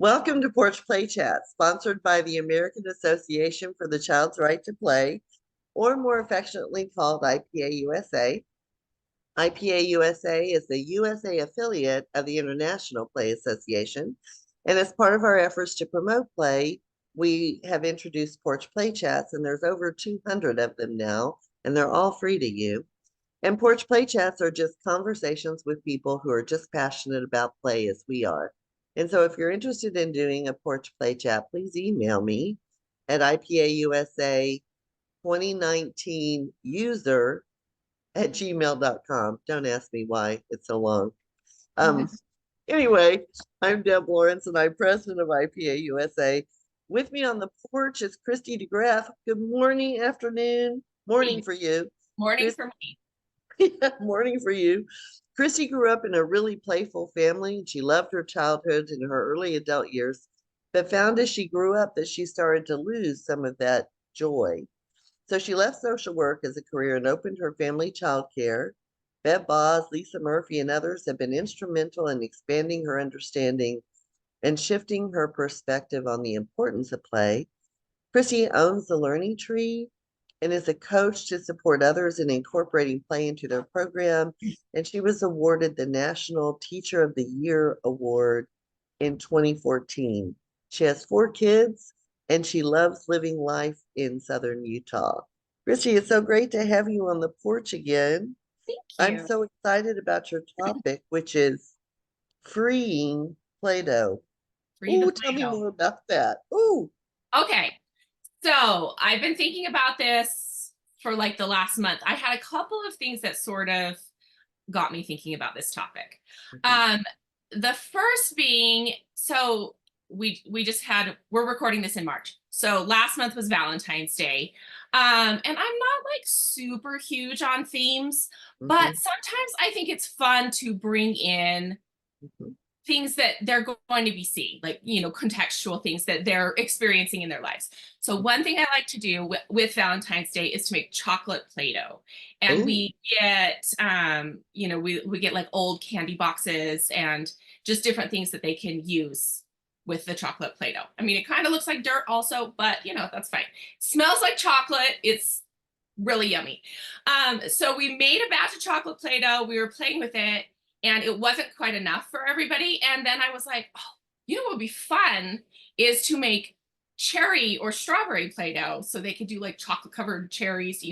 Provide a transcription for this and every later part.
Welcome to Porch Play Chats, sponsored by the American Association for the Child's Right to Play, or more affectionately called IPA USA. IPA USA is the USA affiliate of the International Play Association, and as part of our efforts to promote play, we have introduced Porch Play Chats, and there's over 200 of them now, and they're all free to you. And Porch Play Chats are just conversations with people who are just passionate about play as we are. And so if you're interested in doing a Porch Play Chat, please email me at IPAUSA 2019 user@gmail.com. Don't ask me why, it's so long. Anyway, I'm Deb Lawrence and I'm president of IPA USA. With me on the porch is Kristy DeGraaf. Good morning, afternoon, morning for you. Morning for me. Yeah, morning for you. Kristi grew up in a really playful family. She loved her childhood and her early adult years, but found as she grew up that she started to lose some of that joy. So she left social work as a career and opened her family childcare. Bev Bos, Lisa Murphy, and others have been instrumental in expanding her understanding and shifting her perspective on the importance of play. Kristi owns the Learning Tree and is a coach to support others in incorporating play into their program. And she was awarded the National Teacher of the Year Award in 2014. She has 4 kids and she loves living life in Southern Utah. Kristi, it's so great to have you on the porch again. Thank I'm you. so excited about your topic, which is freeing Play-Doh. Ooh, tell me more about that. Ooh. Okay. So I've been thinking about this for like the last month. I had a couple of things that sort of got me thinking about this topic. The first being, so we're recording this in March. So last month was Valentine's Day. And I'm not like super huge on themes, but sometimes I think it's fun to bring in things that they're going to be seeing, like, contextual things that they're experiencing in their lives. So one thing I like to do with Valentine's Day is to make chocolate Play-Doh. And we get, we get like old candy boxes and just different things that they can use with the chocolate Play-Doh. I mean, it kind of looks like dirt also, but that's fine. It smells like chocolate. It's really yummy. So we made a batch of chocolate Play-Doh. We were playing with it and it wasn't quite enough for everybody. And then I was like, oh, what would be fun is to make cherry or strawberry Play-Doh so they could do like chocolate covered cherries.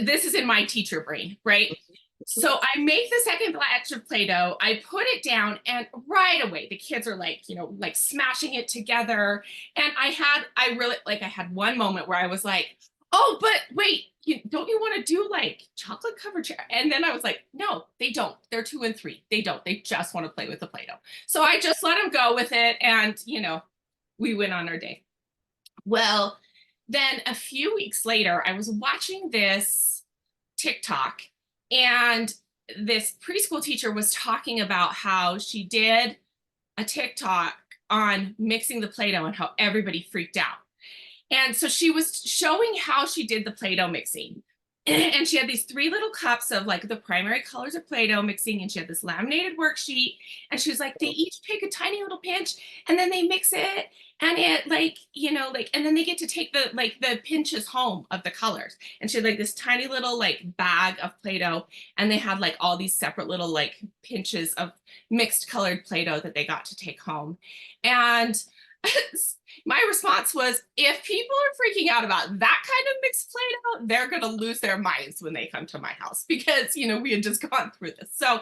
This is in my teacher brain, right? So I make the second batch of Play-Doh, I put it down, and right away the kids are like, like smashing it together. And I had one moment where I was like, oh, but wait, don't you want to do like chocolate covered cherry? And then I was like, no, they don't. They're 2 and 3. They don't. They just want to play with the Play-Doh. So I just let them go with it. And, we went on our day. Well, then a few weeks later, I was watching this TikTok and this preschool teacher was talking about how she did a TikTok on mixing the Play-Doh and how everybody freaked out. And so she was showing how she did the Play-Doh mixing. And she had these 3 little cups of like the primary colors of Play-Doh mixing, and she had this laminated worksheet, and she was like, they each take a tiny little pinch and then they mix it, and it and then they get to take the pinches home of the colors. And she had like this tiny little like bag of Play-Doh, and they had like all these separate little like pinches of mixed colored Play-Doh that they got to take home. And my response was, if people are freaking out about that kind of mixed Play-Doh, they're going to lose their minds when they come to my house because, we had just gone through this. So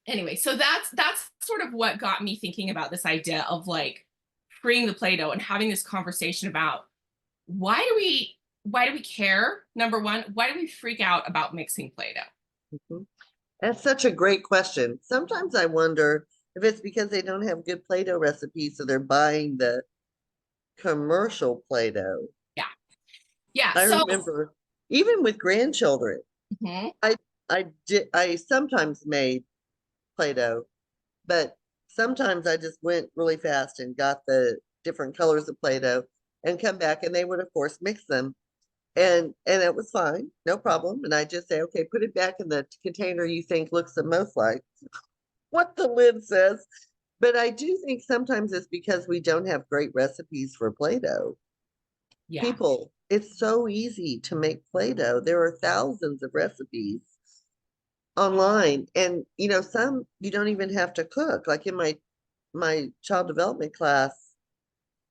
anyway, so that's sort of what got me thinking about this idea of like freeing the Play-Doh and having this conversation about why do we care? Number one, why do we freak out about mixing Play-Doh? That's such a great question. Sometimes I wonder if it's because they don't have good Play-Doh recipes, so they're buying the commercial Play-Doh. Yeah. I remember even with grandchildren, I sometimes made Play-Doh, but sometimes I just went really fast and got the different colors of Play-Doh and come back, and they would of course mix them. And it was fine, no problem. And I just say, okay, put it back in the container you think looks the most like what the lid says. But I do think sometimes it's because we don't have great recipes for Play-Doh. Yeah. People, it's so easy to make Play-Doh. There are thousands of recipes online, and some you don't even have to cook. Like in my child development class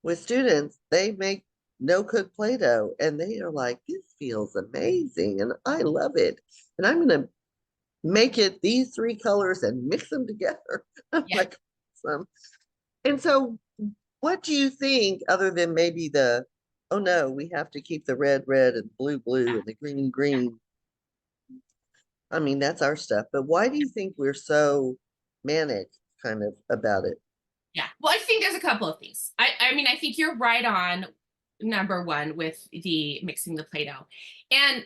with students, they make no cook Play-Doh, and they are like, this feels amazing, and I love it. And I'm gonna make it these three colors and mix them together. I'm Yeah. like, awesome. And so, what do you think, other than maybe oh no, we have to keep the red, red, and blue, blue, and the green, green? I mean, that's our stuff. But why do you think we're so manic kind of about it? Yeah. Well, I think there's a couple of things. I mean, I think you're right on number one with the mixing the Play-Doh and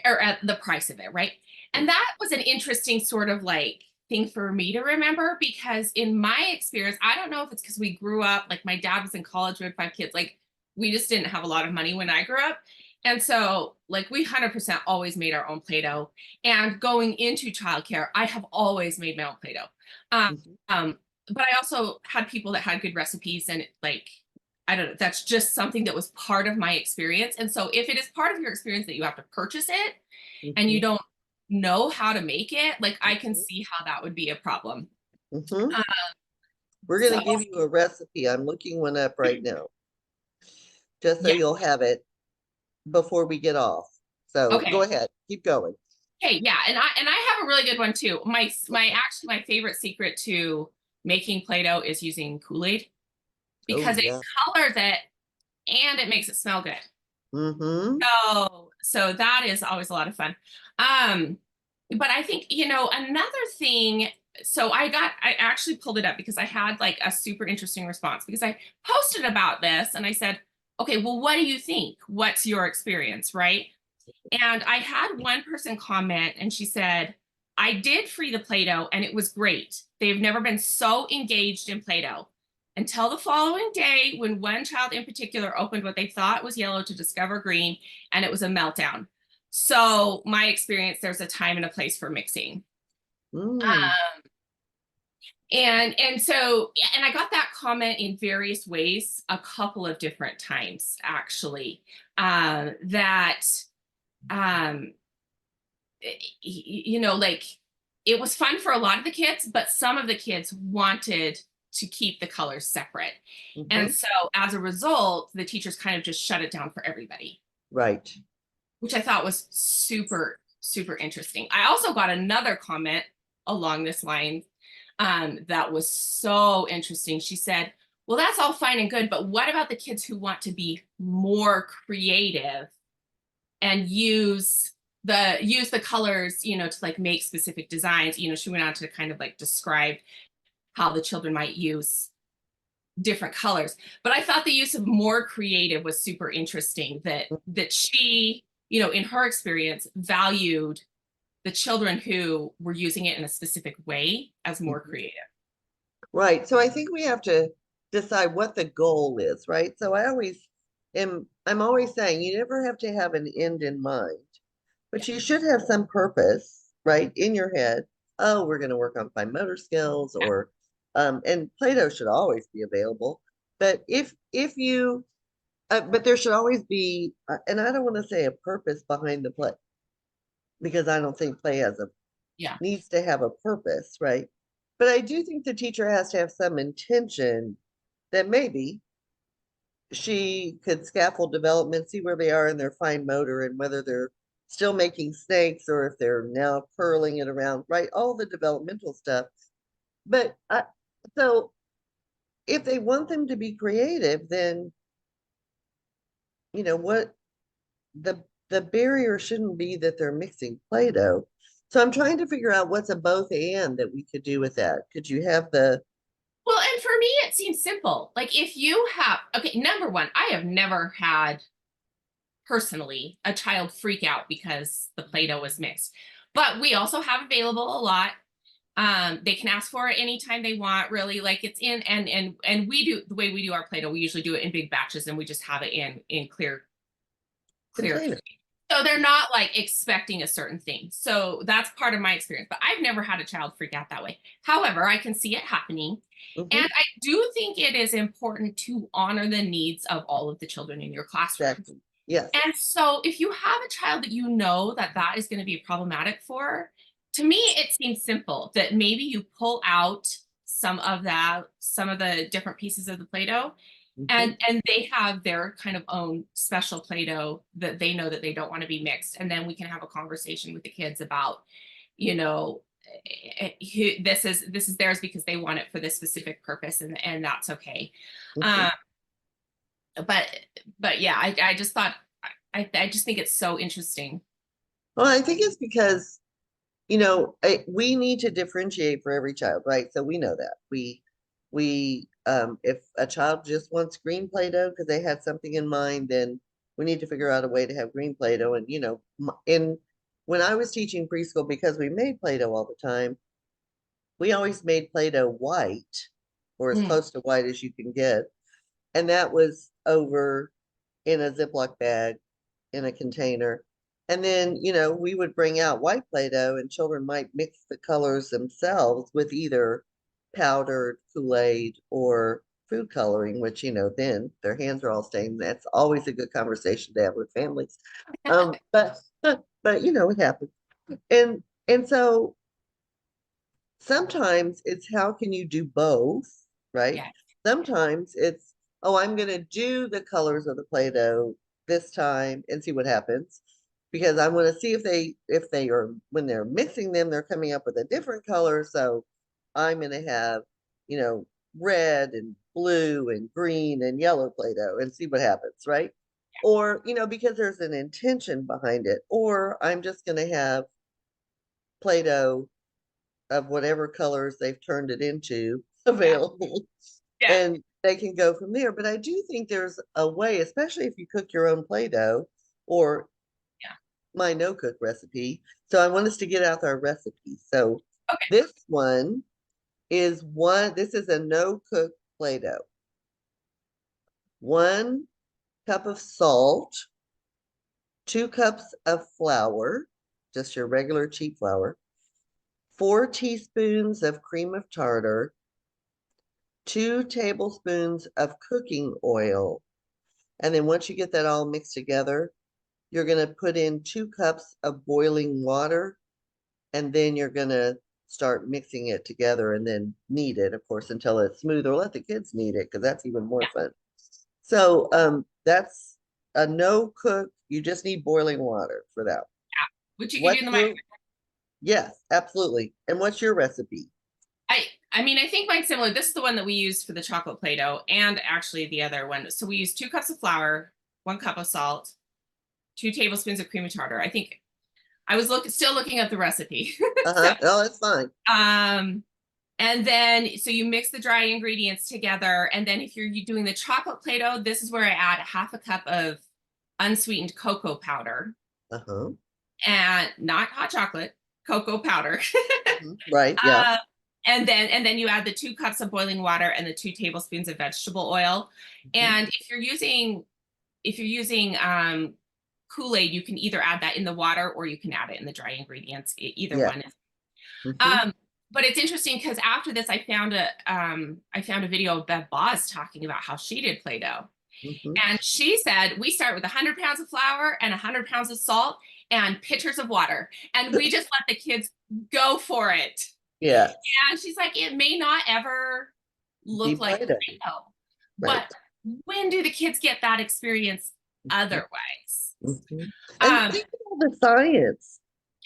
or at the price of it, right? And that was an interesting sort of like thing for me to remember because in my experience, I don't know if it's because we grew up, like my dad was in college, we had 5 kids, like we just didn't have a lot of money when I grew up. And so like we 100% always made our own Play-Doh. And going into childcare, I have always made my own Play-Doh. Um, Mhm. um, but I also had people that had good recipes and like I don't know, that's just something that was part of my experience. And so if it is part of your experience that you have to purchase it and you Mhm. don't know how to make it, like I can Mhm. see how that would be a problem. Mhm. Uh, We're so gonna give you a recipe. I'm looking one up right now, just so yeah, you'll have it before we get off. So go okay. ahead, keep going. Okay, yeah, and I have a really good one too. My Okay. actually my favorite secret to making Play-Doh is using Kool-Aid Oh because it yeah. colors it and it makes it smell good. Mm-hmm. So that is always a lot of fun. Um, but I think, another thing, so I actually pulled it up because I had like a super interesting response because I posted about this and I said, okay, well, what do you think? What's your experience, right? And I had one person comment and she said, I did free the Play-Doh and it was great. They've never been so engaged in Play-Doh until the following day when one child in particular opened what they thought was yellow to discover green and it was a meltdown. So my experience, there's a time and a place for mixing. Mm. Um, and so and I got that comment in various ways a couple of different times actually that um like it was fun for a lot of the kids, but some of the kids wanted to keep the colors separate. And Mm-hmm. so as a result, the teachers kind of just shut it down for everybody, Right. which I thought was super, super interesting. I also got another comment along this line that was so interesting. She said, well, that's all fine and good, but what about the kids who want to be more creative and use the colors, to like make specific designs. She went on to kind of like describe how the children might use different colors. But I thought the use of more creative was super interesting that she, in her experience, valued the children who were using it in a specific way as more Mhm. creative. Right. So I think we have to decide what the goal is, right? So I'm always saying you never have to have an end in mind, Yeah. but you should have some purpose, right, in your head. Oh, we're going to work on fine motor skills, or and Play-Doh should always be available. But if you but there should always be, and I don't want to say a purpose behind the play, because I don't think play Yeah. needs to have a purpose, right? But I do think the teacher has to have some intention that maybe she could scaffold development, see where they are in their fine motor and whether they're still making snakes or if they're now curling it around, right? All the developmental stuff. But so if they want them to be creative, then what the barrier shouldn't be that they're mixing Play-Doh. So I'm trying to figure out what's a both and that we could do with that. Could you have the Well, and for me, it seems simple. Like if you have, okay, number one, I have never had personally a child freak out because the Play-Doh was mixed. But we also have available a lot. They can ask for it anytime they want, really. Like it's in and we do the way we do our Play-Doh, we usually do it in big batches and we just have it in clear. container? So they're not like expecting a certain thing. So that's part of my experience, but I've never had a child freak out that way. However, I can see it happening. And Mhm. I do think it is important to honor the needs of all of the children in your classroom. Exactly. Yes. And so if you have a child that you know that that is going to be problematic for, to me, it seems simple that maybe you pull out some of that, some of the different pieces of the Play-Doh, Mhm. and they have their kind of own special Play-Doh that they know that they don't want to be mixed. And then we can have a conversation with the kids about, you know, this is theirs because they want it for this specific purpose, and that's okay. Mhm. Um, but but yeah, I just thought I just think it's so interesting. Well, I think it's because, we need to differentiate for every child, right? So we know that if a child just wants green Play-Doh because they had something in mind, then we need to figure out a way to have green Play-Doh. And, when I was teaching preschool, because we made Play-Doh all the time, we always made Play-Doh white or as Mm, close to white as you can get. And that was over in a Ziploc bag in a container. And then, we would bring out white Play-Doh and children might mix the colors themselves with either powdered Kool-Aid or food coloring, which, then their hands are all stained. That's always a good conversation to have with families. But it happens. And so sometimes it's how can you do both, right? yeah, Sometimes it's, oh, I'm going to do the colors of the Play-Doh this time and see what happens because I want to see if they are, when they're mixing them, they're coming up with a different color. So I'm going to have, you know, red and blue and green and yellow Play-Doh and see what happens, right? Or, because there's an intention behind it, or I'm just going to have Play-Doh of whatever colors they've turned it into yeah, available yeah, and they can go from there. But I do think there's a way, especially if you cook your own Play-Doh or yeah. my no cook recipe. So I want us to get out our recipe. So Okay. this is a no cook Play-Doh. 1 cup of salt, 2 cups of flour, just your regular cheap flour, 4 teaspoons of cream of tartar, 2 tablespoons of cooking oil. And then once you get that all mixed together, you're going to put in 2 cups of boiling water. And then you're going to start mixing it together and then knead it, of course, until it's smooth, or let the kids knead it because that's even more Yeah, fun. So that's a no cook. You just need boiling water for that. which you can do in What's the your, microwave. yes, absolutely. And what's your recipe? I mean, I think mine's similar. This is the one that we used for the chocolate Play-Doh, and actually the other one. So we used 2 cups of flour, 1 cup of salt, 2 tablespoons of cream of tartar. I think I was still looking up the recipe. So, Uh-huh. Oh, that's fine. um, and then so you mix the dry ingredients together, and then if you're doing the chocolate Play-Doh, this is where I add 1/2 cup of unsweetened cocoa powder, Uh-huh. and not hot chocolate, cocoa powder. Right. Yeah. uh, and then you add the 2 cups of boiling water and the 2 tablespoons of vegetable oil. Mhm. And if you're using Kool-Aid, you can either add that in the water or you can add it in the dry ingredients. Either Yeah. one is. Mhm. Um, but it's interesting because after this, I found a video of Bev Bos talking about how she did Play-Doh. Mhm. And she said, we start with 100 pounds of flour and 100 pounds of salt and pitchers of water. And we just let the kids go for it. Yes. And she's like, it may not ever Be look like Play-Doh. Play-Doh, but Right. when do the kids get that experience Mhm. otherwise? Mhm. And Um, think of all the science.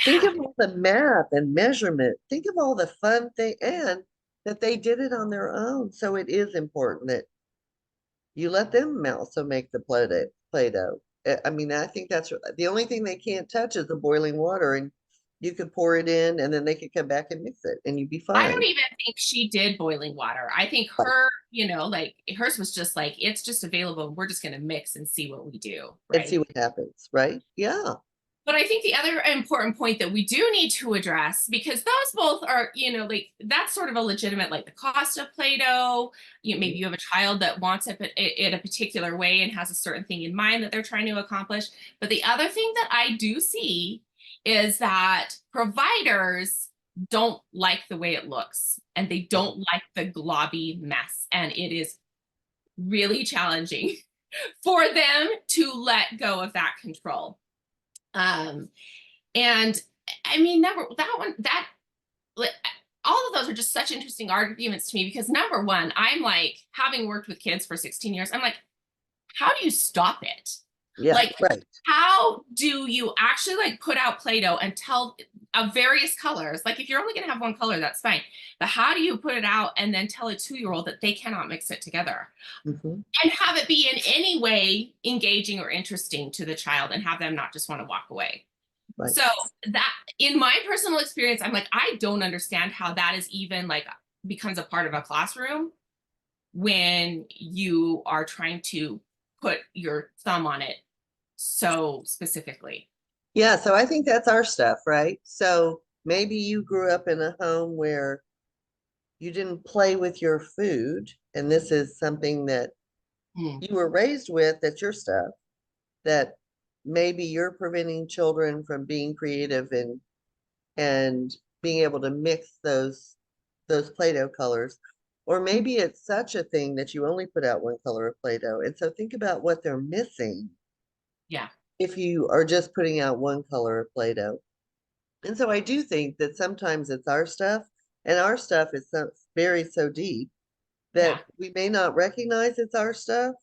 Think yeah, of all the math and measurement. Think of all the fun thing and that they did it on their own. So it is important that you let them also make the Play-Doh. I mean, I think that's the only thing they can't touch is the boiling water, and you could pour it in, and then they could come back and mix it, and you'd be I don't fine. even think she did boiling water. I think Right. like hers was just like, it's just available. We're just going to mix and see what we do. And see Right. what happens, right? Yeah. But I think the other important point that we do need to address, because those both are, like that's sort of a legitimate, like the cost of Play-Doh. Maybe you have a child that wants it in a particular way and has a certain thing in mind that they're trying to accomplish. But the other thing that I do see is that providers don't like the way it looks and they don't like the globby mess. And it is really challenging for them to let go of that control. And I mean, like, all of those are just such interesting arguments to me because number one, I'm like, having worked with kids for 16 years, I'm like, how do you stop it? Yeah, Like, right. how do you actually like put out Play-Doh and tell of various colors? Like, if you're only going to have one color, that's fine. But how do you put it out and then tell a 2-year-old that they cannot mix it together Mm-hmm. and have it be in any way engaging or interesting to the child and have them not just want to walk away? Right. So that, in my personal experience, I'm like, I don't understand how that is even like becomes a part of a classroom when you are trying to put your thumb on it so specifically. Yeah, so I think that's our stuff, right? So maybe you grew up in a home where you didn't play with your food, and this is something that you were raised with, that's your stuff, that maybe you're preventing children from being creative and being able to mix those Play-Doh colors. Or maybe it's such a thing that you only put out one color of Play-Doh. And so think about what they're missing Yeah. if you are just putting out one color of Play-Doh. And so I do think that sometimes it's our stuff, and our stuff is so buried so deep Yeah. that we may not recognize it's our stuff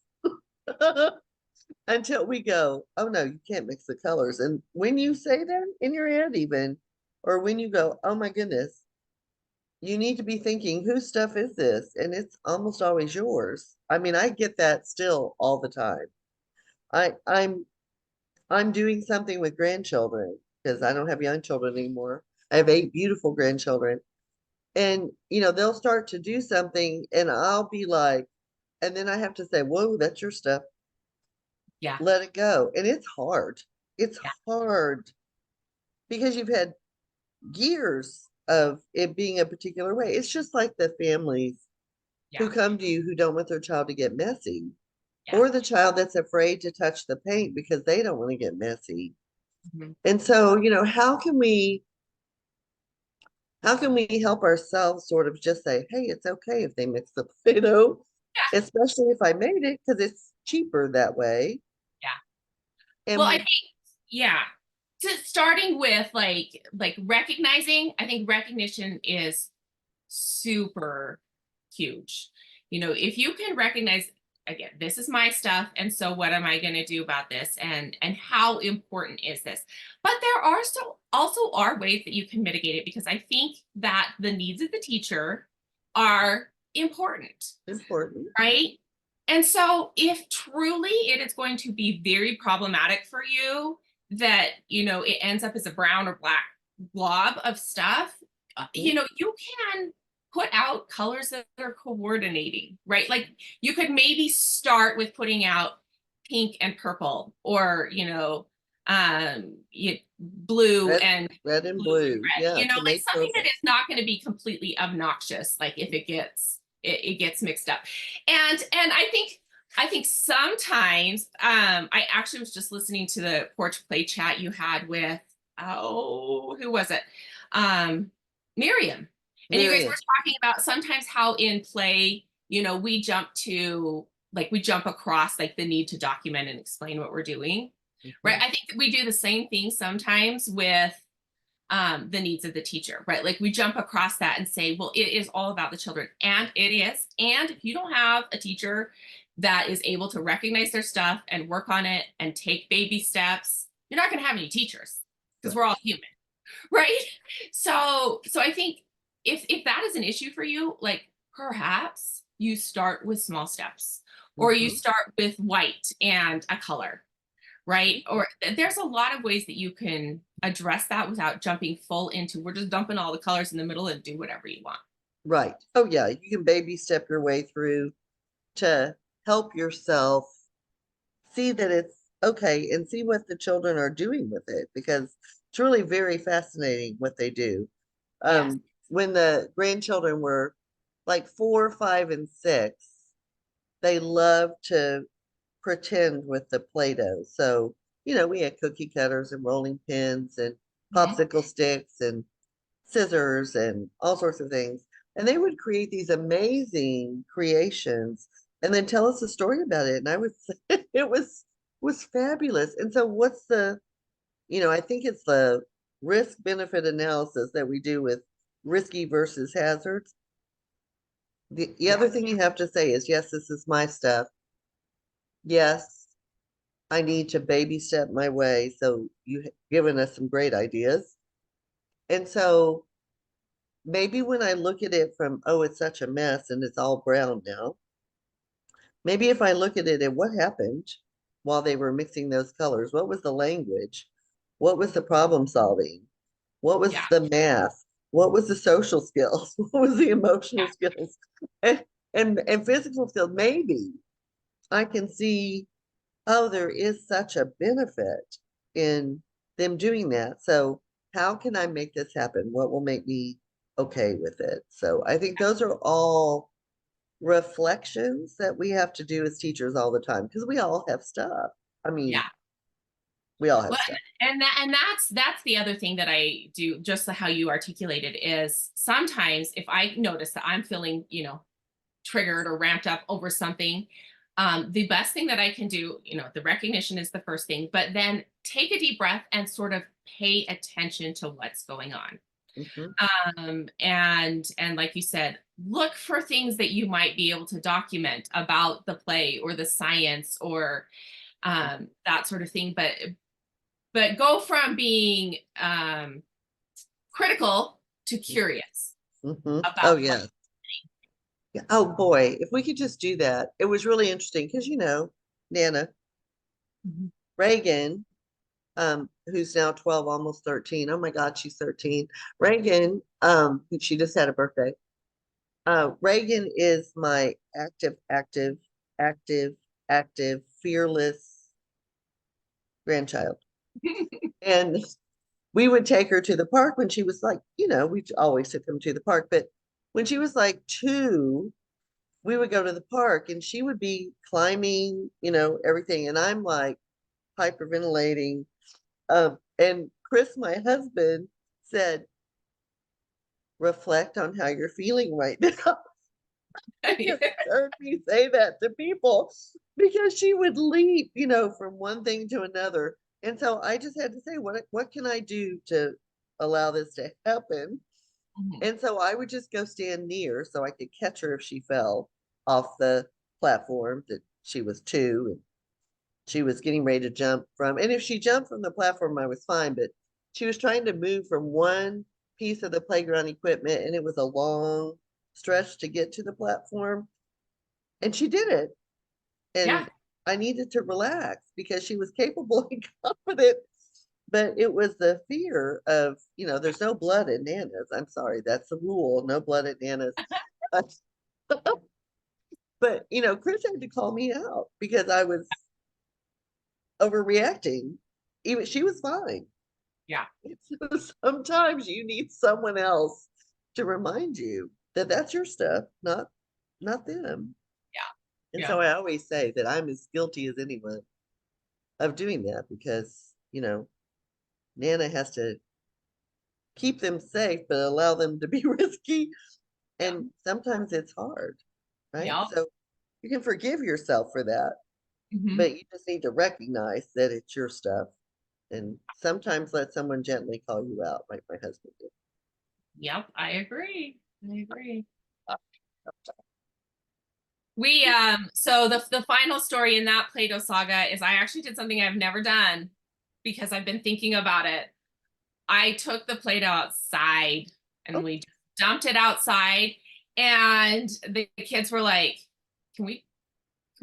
until we go, oh no, you can't mix the colors. And when you say that in your head, even, or when you go, oh my goodness, you need to be thinking, whose stuff is this? And it's almost always yours. I mean, I get that still all the time. I, I'm I'm doing something with grandchildren because I don't have young children anymore. I have 8 beautiful grandchildren. And they'll start to do something and I'll be like, and then I have to say, whoa, that's your stuff. Yeah. Let it go. And it's hard. It's Yeah. hard because you've had years of it being a particular way. It's just like the families Yeah. who come to you who don't want their child to get messy, Yeah. or the child that's afraid to touch the paint because they don't want to get messy. Mhm. And so, how can we help ourselves sort of just say, hey, it's okay if they mix the Play-Doh, Yeah. especially if I made it because it's cheaper that way. Yeah. Well, I And think, yeah. Starting with like recognizing, I think recognition is super huge. If you can recognize, again, this is my stuff, and so what am I going to do about this, and how important is this? But there are still also are ways that you can mitigate it, because I think that the needs of the teacher are important, important. right? And so if truly it is going to be very problematic for you that, it ends up as a brown or black blob of stuff, you can put out colors that are coordinating, right? Like, you could maybe start with putting out pink and purple, or, blue Red, and red and blue and blue. red, Yeah, to like make something that purple. is not going to be completely obnoxious, like if it gets mixed up. And I think sometimes, I actually was just listening to the Porch Play Chat you had with, oh, who was it? Miriam. And you guys were Miriam. talking about sometimes how in play, we jump across like the need to document and explain what we're doing, right? Mhm. I think that we do the same thing sometimes with the needs of the teacher, right? Like, we jump across that and say, well, it is all about the children, and it is. And if you don't have a teacher that is able to recognize their stuff and work on it and take baby steps, you're not going to have any teachers, because we're all human, right? So I think if that is an issue for you, like, perhaps you start with small steps, or you Mhm. start with white and a color, right? Or there's a lot of ways that you can address that without jumping full into, we're just dumping all the colors in the middle and do whatever you want. Right. Oh yeah, you can baby step your way through to help yourself see that okay, and see what the children are doing with it, because it's really very fascinating what they do. Yes. When the grandchildren were like 4, 5, and 6, they loved to pretend with the Play-Doh. So, we had cookie cutters and rolling pins and Mhm. popsicle sticks and scissors and all sorts of things. And they would create these amazing creations and then tell us a story about it. And I would say it was fabulous. And so I think it's the risk benefit analysis that we do with risky versus hazards. The Yeah. other thing you have to say is, yes, this is my stuff. Yes, I need to baby step my way. So you've given us some great ideas. And so maybe when I look at it from, oh, it's such a mess and it's all brown now, maybe if I look at it and what happened while they were mixing those colors, what was the language? What was the problem solving? What Yeah. was the math? What was the social skills? What was the emotional Yeah. skills? And, and physical skills? Maybe I can see, oh, there is such a benefit in them doing that. So how can I make this happen? What will make me okay with it? So I think those are all reflections that we have to do as teachers all the time, because we all have stuff. I mean, Yeah. we all have Well, stuff. and that's the other thing that I do, just how you articulated, is sometimes if I notice that I'm feeling, triggered or ramped up over something, the best thing that I can do, the recognition is the first thing, but then take a deep breath and sort of pay attention to what's going on. Mhm. And like you said, look for things that you might be able to document about the play or the science or that sort of thing. But go from being critical to curious Mhm. about Oh, what. yeah. Yeah. Oh, boy. If we could just do that. It was really interesting because, Nana, Mhm. Reagan, who's now 12, almost 13. Oh my God, she's 13. Reagan, she just had a birthday. Reagan is my active, active, fearless grandchild. And we would take her to the park when she was like, we always took them to the park, but when she was like 2, we would go to the park and she would be climbing, everything. And I'm like hyperventilating. And Chris, my husband, said, reflect on how you're feeling right now. Because he heard me say that to people because she would leap, from one thing to another. And so I just had to say, what can I do to allow this to happen? Mhm. And so I would just go stand near so I could catch her if she fell off the platform that she was 2 and she was getting ready to jump from. And if she jumped from the platform, I was fine, but she was trying to move from one piece of the playground equipment and it was a long stretch to get to the platform. And she did it. Yeah. And I needed to relax because she was capable and confident. But it was the fear of, there's no blood in nanas. I'm sorry, that's the rule. No blood in nanas. But, Chris had to call me out because I was overreacting. Even she was fine. Yeah. So sometimes you need someone else to remind you that that's your stuff, not them. Yeah. And Yeah. so I always say that I'm as guilty as anyone of doing that because, Nana has to keep them safe, but allow them to be risky. Yeah. And sometimes it's hard, right? Yeah. So you can forgive yourself for that, Hmm. but you just need to recognize that it's your stuff. And sometimes let someone gently call you out, like my husband did. Yep. I agree. I agree. Uh, We so the final story in that Play-Doh saga is I actually did something I've never done because I've been thinking about it. I took the Play-Doh outside and Oh, we just dumped it outside, and the kids were like, can we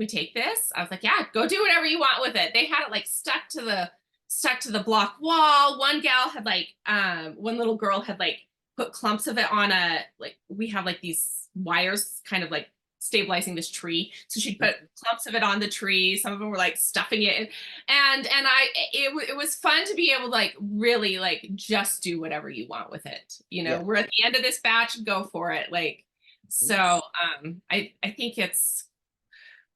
take this? I was like, yeah, go do whatever you want with it. They had it like stuck to the block wall. One little girl had like put clumps of it on a, like, we have like these wires kind of like stabilizing this tree. So she'd put clumps of it on the tree. Some of them were like stuffing it. And it was fun to be able to like really like just do whatever you want with it. You know, we're at the end of this batch, go for it. Like, so I think it's,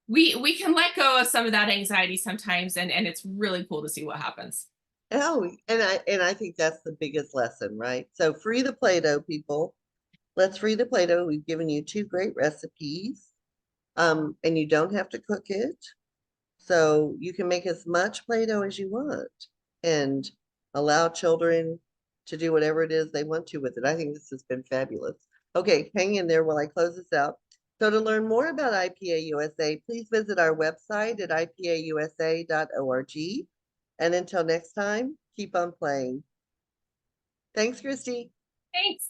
we can let go of some of that anxiety sometimes, and it's really cool to see what happens. Oh, and I think that's the biggest lesson, right? So free the Play-Doh, people. Let's free the Play-Doh. We've given you 2 great recipes. And you don't have to cook it. So you can make as much Play-Doh as you want and allow children to do whatever it is they want to with it. I think this has been fabulous. Okay, hang in there while I close this out. So to learn more about IPA USA, please visit our website at ipausa.org. And until next time, keep on playing. Thanks, Kristi. Thanks.